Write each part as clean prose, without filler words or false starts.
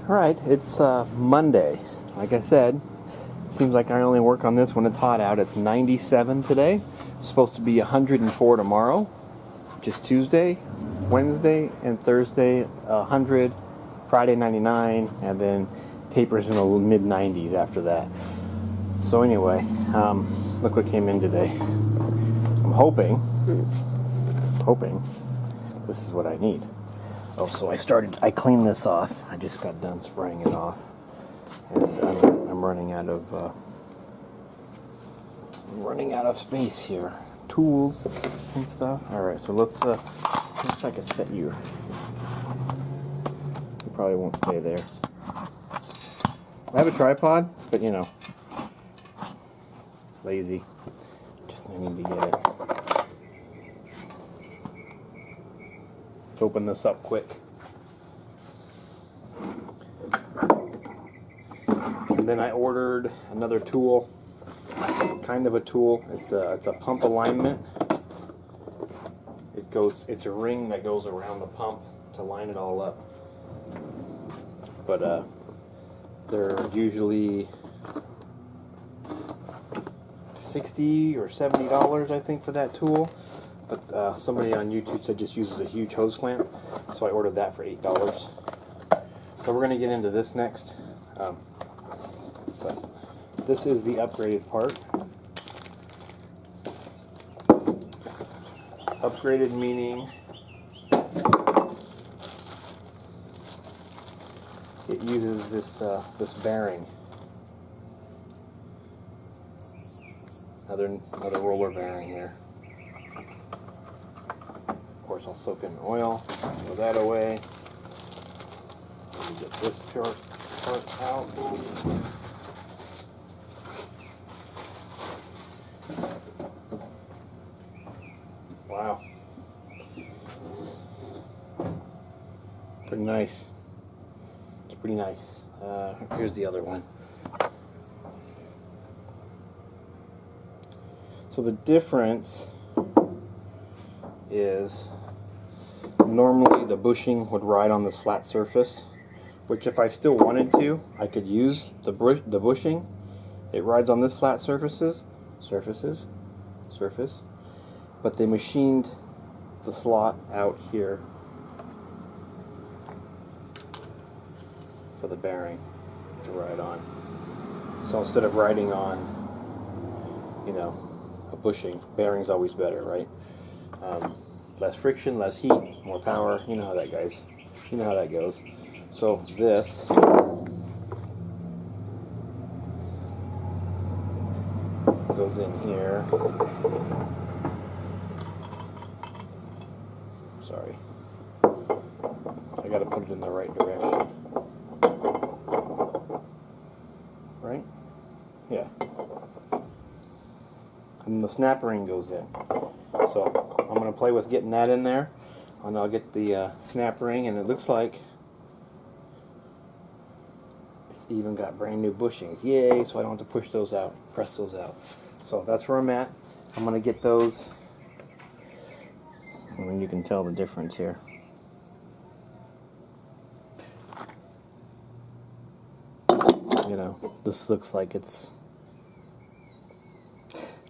Alright, it's Monday. Like I said, it seems like I only work on this when it's hot out. It's 97 today. It's supposed to be 104 tomorrow, which is Tuesday, Wednesday, and Thursday 100, Friday 99, and then tapers in the mid-90s after that. So anyway, look what came in today. I'm hoping this is what I need. Oh, so I cleaned this off. I just got done spraying it off. And I'm running out of space here. Tools and stuff. Alright, so let's I can set you. You probably won't stay there. I have a tripod, but you know, lazy. Just need to get it. Let's open this up quick. And then I ordered another tool, kind of a tool. It's a pump alignment. It's a ring that goes around the pump to line it all up. But they're usually $60 or $70, I think, for that tool. But somebody on YouTube said just uses a huge hose clamp, so I ordered that for $8. So we're going to get into this next. But this is the upgraded part. Upgraded meaning it uses this bearing. Another roller bearing here. Of course, I'll soak in oil, throw that away. Let me get this part out. Wow. Pretty nice. It's pretty nice. Here's the other one. So the difference is normally the bushing would ride on this flat surface, which if I still wanted to, I could use the bushing. It rides on this flat surface, but they machined the slot out here for the bearing to ride on. So instead of riding on, you know, a bushing, bearing's always better, right? Less friction, less heat, more power. You know how that goes. So this goes in here. Sorry. I gotta put it in the right direction. Right? Yeah. And the snap ring goes in. So I'm going to play with getting that in there, and I'll get the snap ring, and it looks like it's even got brand new bushings. Yay, so I don't have to push those out, press those out. So that's where I'm at. I'm going to get those. I mean, you can tell the difference here. You know, this looks like it's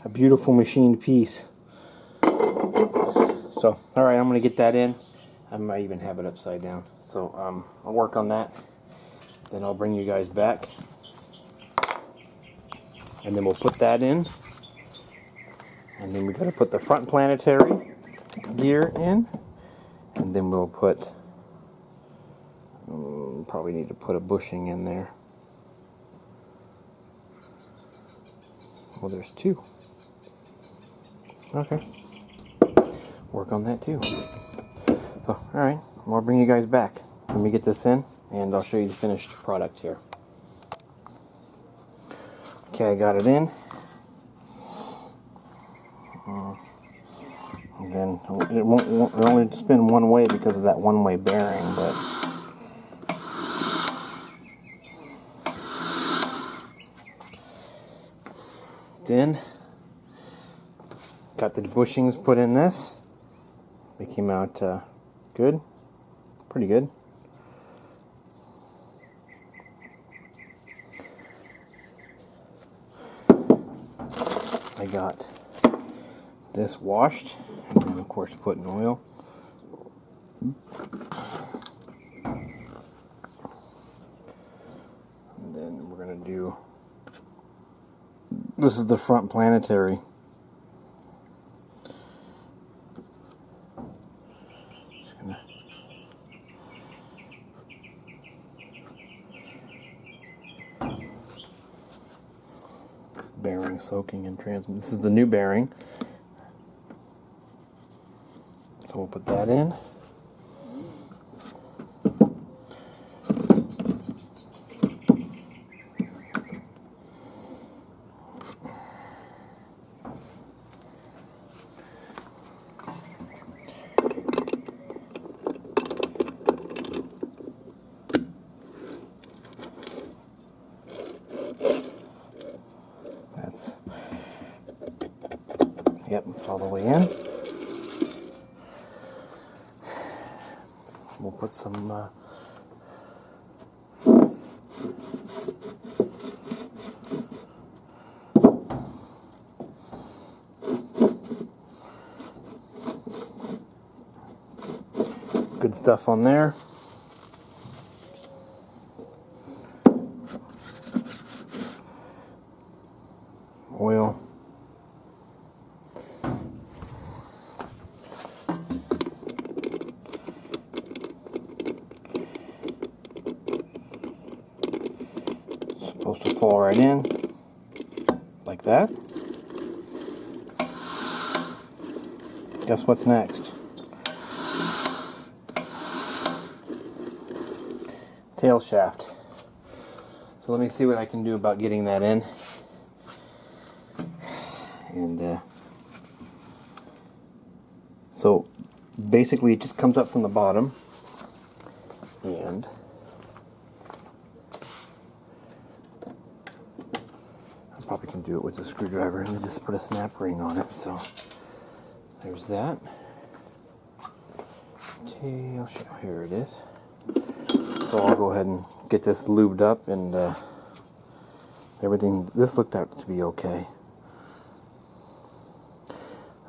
a beautiful machined piece. So, alright, I'm going to get that in. I might even have it upside down. So, I'll work on that. Then I'll bring you guys back. And then we'll put that in. And then we got to put the front planetary gear in. And then we'll put, probably need to put a bushing in there. Well, there's two. Okay. Work on that too. So, alright, I'll bring you guys back. Let me get this in, and I'll show you the finished product here. Okay, I got it in. And then it only spin one way because of that one-way bearing, but then got the bushings put in this. They came out good, pretty good. I got this washed, and then of course put in oil. And then we're going to do, this is the front planetary. Just gonna bearing soaking and transmit. This is the new bearing. So we'll put that in. Yep, it's all the way in. We'll put some good stuff on there. Oil. Supposed to fall right in like that. Guess what's next? Tail shaft. So let me see what I can do about getting that in. And so basically it just comes up from the bottom, and I probably can do it with a screwdriver and just put a snap ring on it. So there's that. Tail shaft, here it is. So I'll go ahead and get this lubed up, and everything, this looked out to be okay.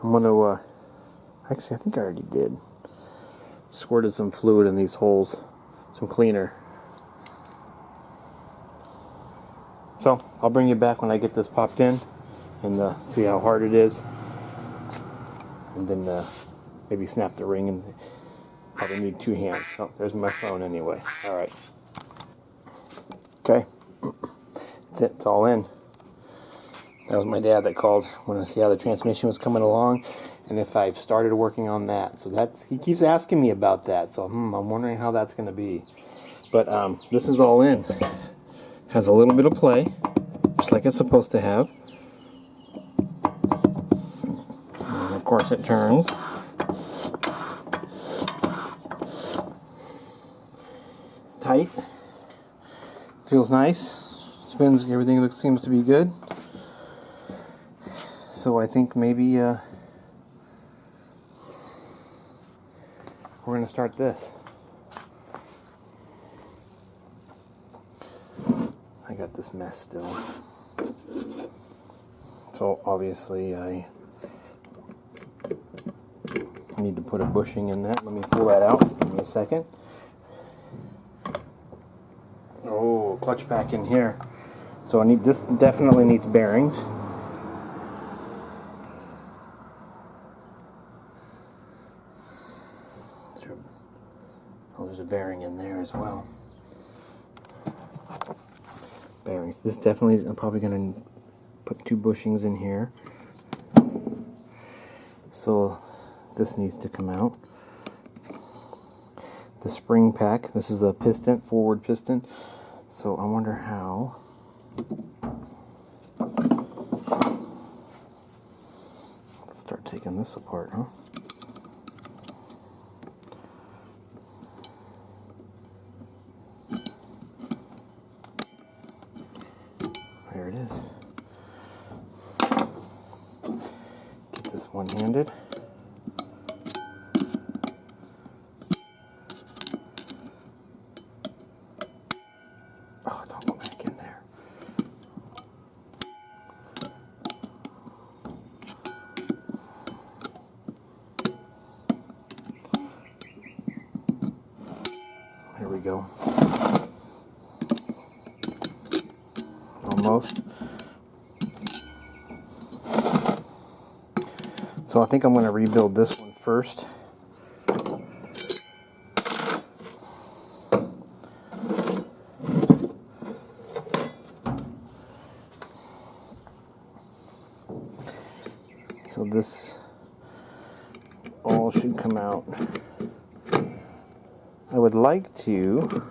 I'm going to, actually I think I already did. Squirted some fluid in these holes, some cleaner. So I'll bring you back when I get this popped in and see how hard it is. And then maybe snap the ring, and probably need 2 hands. Oh, there's my phone anyway. Alright. Okay. That's it. It's all in. That was my dad that called. Wanted to see how the transmission was coming along and if I've started working on that. So that's, he keeps asking me about that. So I'm wondering how that's going to be. But this is all in. Has a little bit of play, just like it's supposed to have. And of course it turns. It's tight. Feels nice. Spins. Everything seems to be good. So I think maybe we're going to start this. I got this mess still. So obviously I need to put a bushing in that. Let me pull that out. Give me a second. Oh, clutch pack in here. So I need, this definitely needs bearings. Oh, there's a bearing in there as well. Bearings. This definitely, I'm probably going to put 2 bushings in here. So this needs to come out. The spring pack. This is a piston, forward piston. So I wonder how. Let's start taking this apart, huh? There it is. Get this one-handed. Oh, don't go back in there. go. Almost. So I think I'm going to rebuild this one first. So this all should come out. I would like to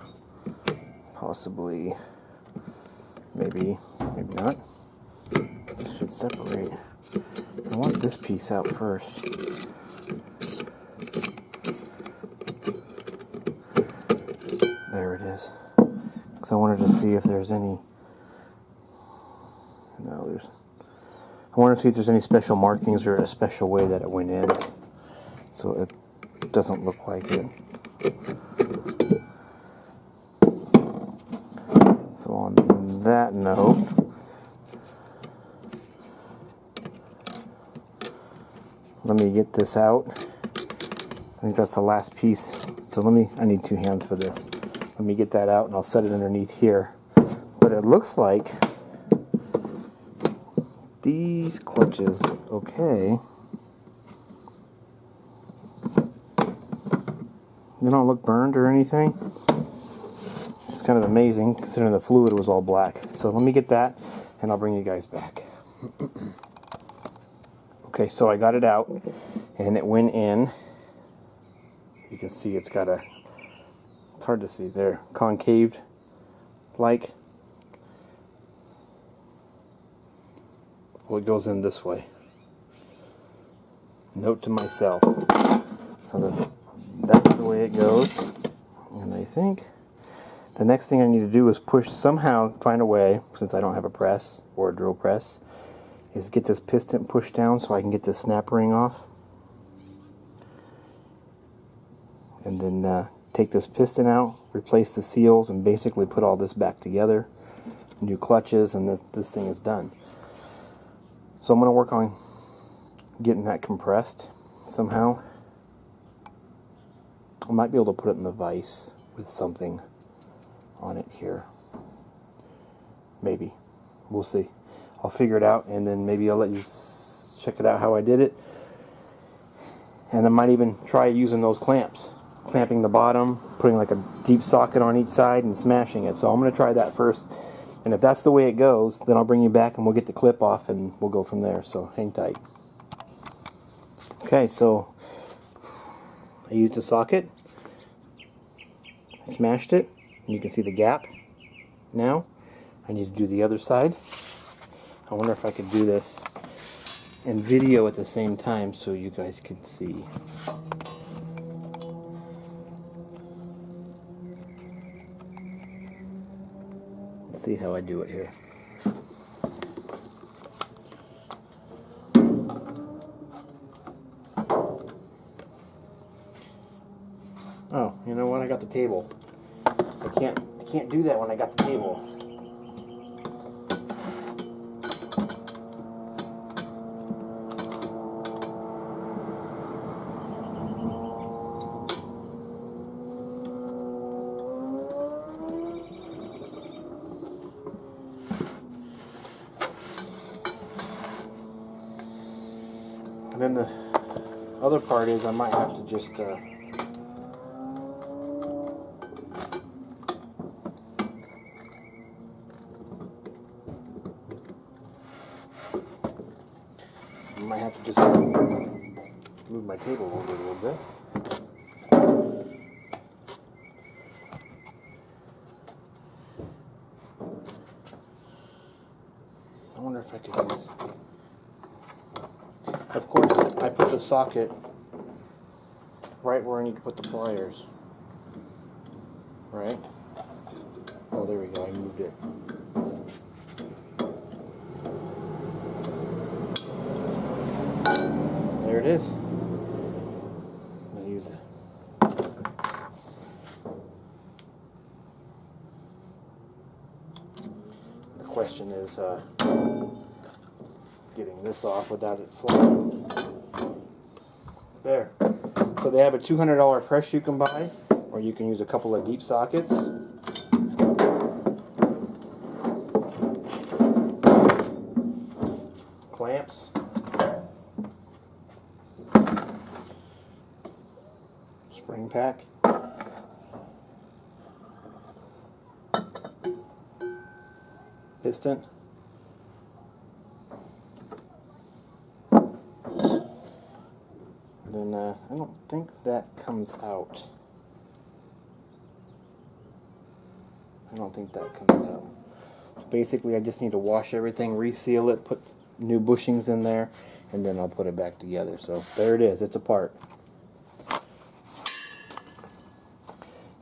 possibly, maybe not. This should separate. I want this piece out first. There it is. Because I wanted to see if there's any. No, there's. I want to see if there's any special markings or a special way that it went in, so it doesn't look like it. So on that note, let me get this out. I think that's the last piece. So I need 2 hands for this. Let me get that out and I'll set it underneath here. But it looks like these clutches look okay. They don't look burned or anything. It's kind of amazing considering the fluid was all black. So let me get that and I'll bring you guys back. Okay, so I got it out and it went in. You can see it's got it's hard to see there, concaved like. Well, it goes in this way. Note to myself. So that's the way it goes. And I think the next thing I need to do is somehow find a way, since I don't have a press or a drill press, is get this piston pushed down so I can get this snap ring off. And then take this piston out, replace the seals, and basically put all this back together. New clutches, and this thing is done. So I'm going to work on getting that compressed somehow. I might be able to put it in the vise with something on it here. Maybe. We'll see. I'll figure it out, and then maybe I'll let you check it out how I did it. And I might even try using those clamps. Clamping the bottom, putting like a deep socket on each side, and smashing it. So I'm going to try that first. And if that's the way it goes, then I'll bring you back and we'll get the clip off and we'll go from there. So hang tight. Okay, so I used a socket. I smashed it. And you can see the gap. Now I need to do the other side. I wonder if I could do this and video at the same time so you guys can see. Let's see how I do it here. Oh, you know what? I got the table. I can't do that when I got the table. And then the other part is I might have to just move my table over a little bit. I wonder if I could use... Of course, I put the socket right where I need to put the pliers. Right? Oh, there we go. I moved it. There it is. I'll use it. The question is getting this off without it flying. There. So they have a $200 press you can buy or you can use a couple of deep sockets. Clamps. Spring pack. Piston. Then I don't think that comes out. I don't think that comes out. So basically I just need to wash everything, reseal it, put new bushings in there, and then I'll put it back together. So there it is, it's apart.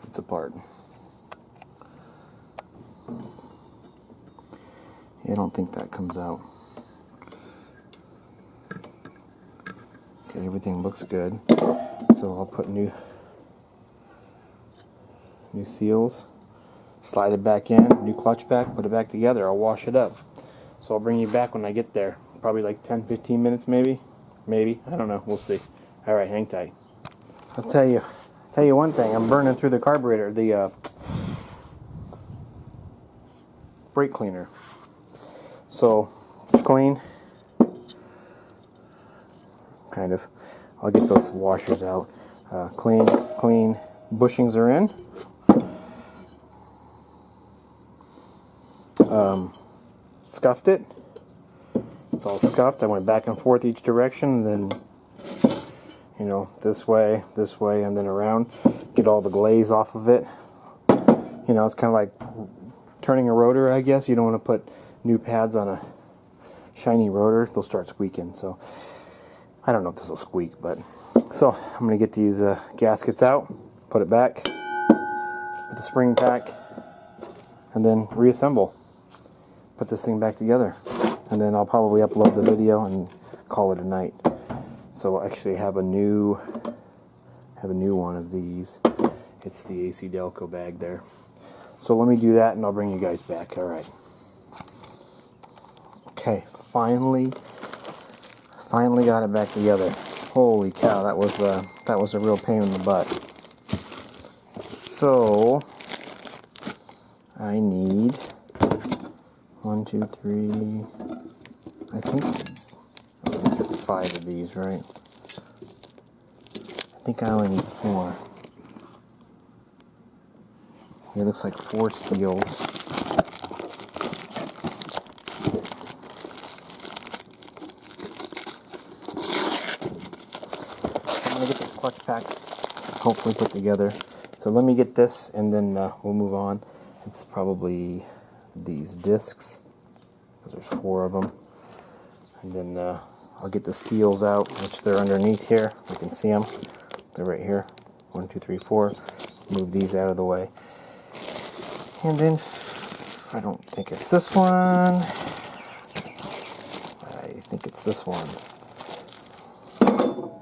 It's apart. I don't think that comes out. Okay, everything looks good. So I'll put new seals, slide it back in, new clutch back, put it back together. I'll wash it up. So I'll bring you back when I get there. Probably like 10-15 minutes maybe. Maybe. I don't know. We'll see. Alright, hang tight. I'll tell you one thing. I'm burning through the carburetor, the brake cleaner. So it's clean. Kind of. I'll get those washers out. Clean. Bushings are in. Scuffed it. It's all scuffed. I went back and forth each direction, and then, you know, this way, and then around. Get all the glaze off of it. You know, it's kind of like turning a rotor, I guess. You don't want to put new pads on a shiny rotor. They'll start squeaking. So I don't know if this will squeak, but so I'm going to get these gaskets out, put it back, put the spring pack, and then reassemble. Put this thing back together, and then I'll probably upload the video and call it a night. So I actually have a new one of these. It's the AC Delco bag there. So let me do that, and I'll bring you guys back. All right. Okay, finally got it back together. Holy cow, that was a real pain in the butt. So I need 1, 2, 3. I think these are 5 of these, right? I think I only need 4. It looks like 4 steels. I'm gonna get the clutch pack hopefully put together. So let me get this, and then we'll move on. It's probably these discs, because there's 4 of them, and then I'll get the steels out, which they're underneath here. You can see them. They're right here. 1, 2, 3, 4. Move these out of the way, and then I don't think it's this one. I think it's this one.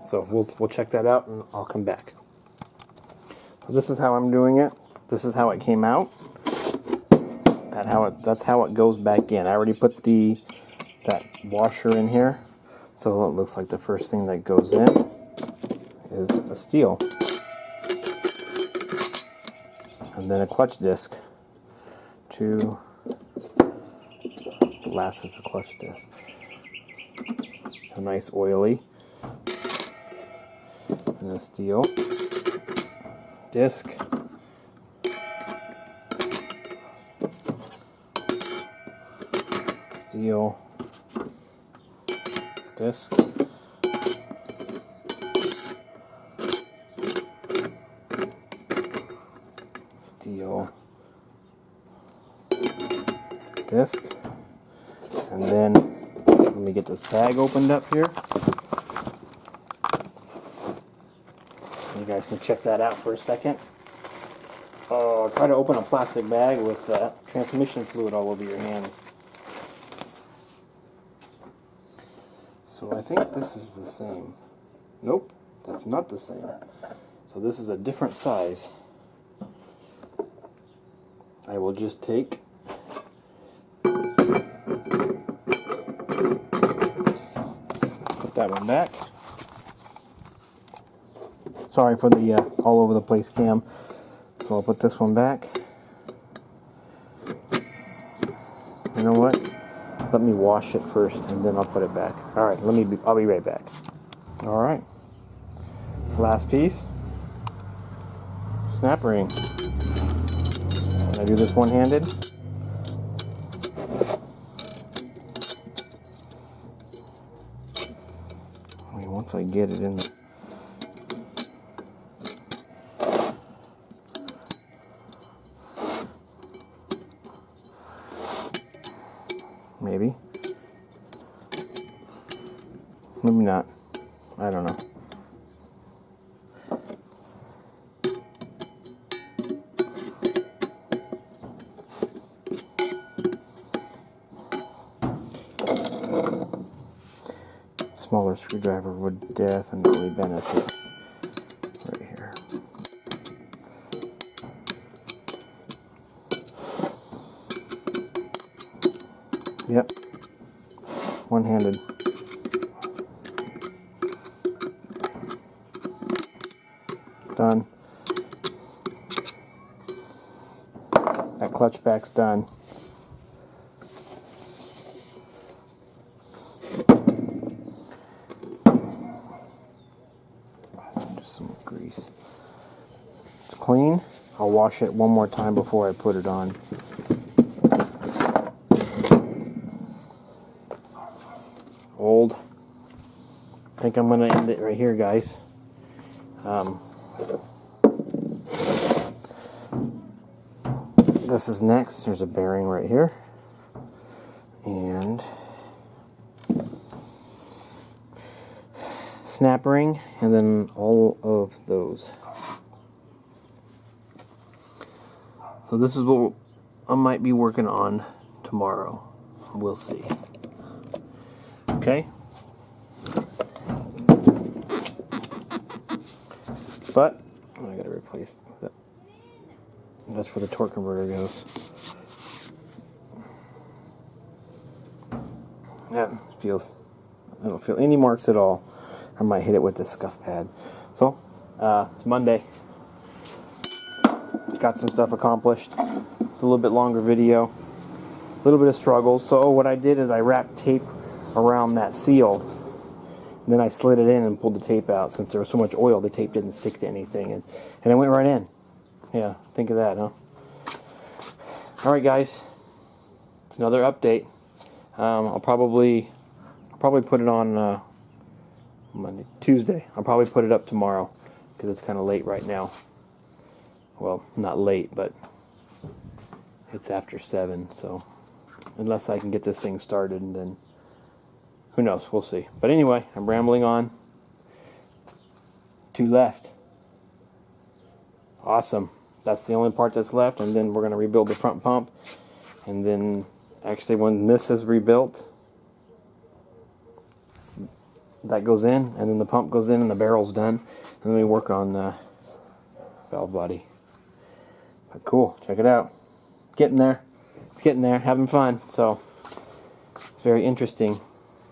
So we'll check that out, and I'll come back. So this is how I'm doing it. This is how it came out. That's how it goes back in. I already put that washer in here, so it looks like the first thing that goes in is a steel, and then a clutch disc. The last is the clutch disc. A nice oily, and a steel disc. Steel disc, steel disc, and then let me get this bag opened up here. You guys can check that out for a second. Oh, try to open a plastic bag with transmission fluid all over your hands. So I think this is the same. Nope, that's not the same. So this is a different size. I will just take put that one back. Sorry for the all over the place cam. So I'll put this one back. You know what? Let me wash it first and then I'll put it back. Alright, I'll be right back. Alright. Last piece. Snap ring. Can I do this one-handed? I mean, once I get it in there. Maybe. Maybe not. I don't know. Smaller screwdriver would definitely benefit right here. Yep. One-handed. Done. That clutch back's done. Just some grease. It's clean. I'll wash it one more time before I put it on. Old. I think I'm going to end it right here, guys. This is next. There's a bearing right here. And snap ring, and then all of those. So this is what I might be working on tomorrow. We'll see. Okay? But I gotta replace that. That's where the torque converter goes. Yeah, I don't feel any marks at all. I might hit it with this scuff pad. So, it's Monday. Got some stuff accomplished. It's a little bit longer video. A little bit of struggle. So what I did is I wrapped tape around that seal. And then I slid it in and pulled the tape out. Since there was so much oil, the tape didn't stick to anything. And it went right in. Yeah, think of that, huh? Alright guys. It's another update. I'll probably put it on Tuesday. I'll probably put it up tomorrow because it's kind of late right now. Well, not late, but it's after 7, so unless I can get this thing started, and then who knows, we'll see. But anyway, I'm rambling on. 2 left. Awesome. That's the only part that's left, and then we're going to rebuild the front pump, and then actually when this is rebuilt, that goes in, and then the pump goes in, and the barrel's done, and then we work on the valve body. But cool, check it out. Getting there. It's getting there, having fun, so it's very interesting.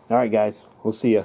Alright guys, we'll see ya.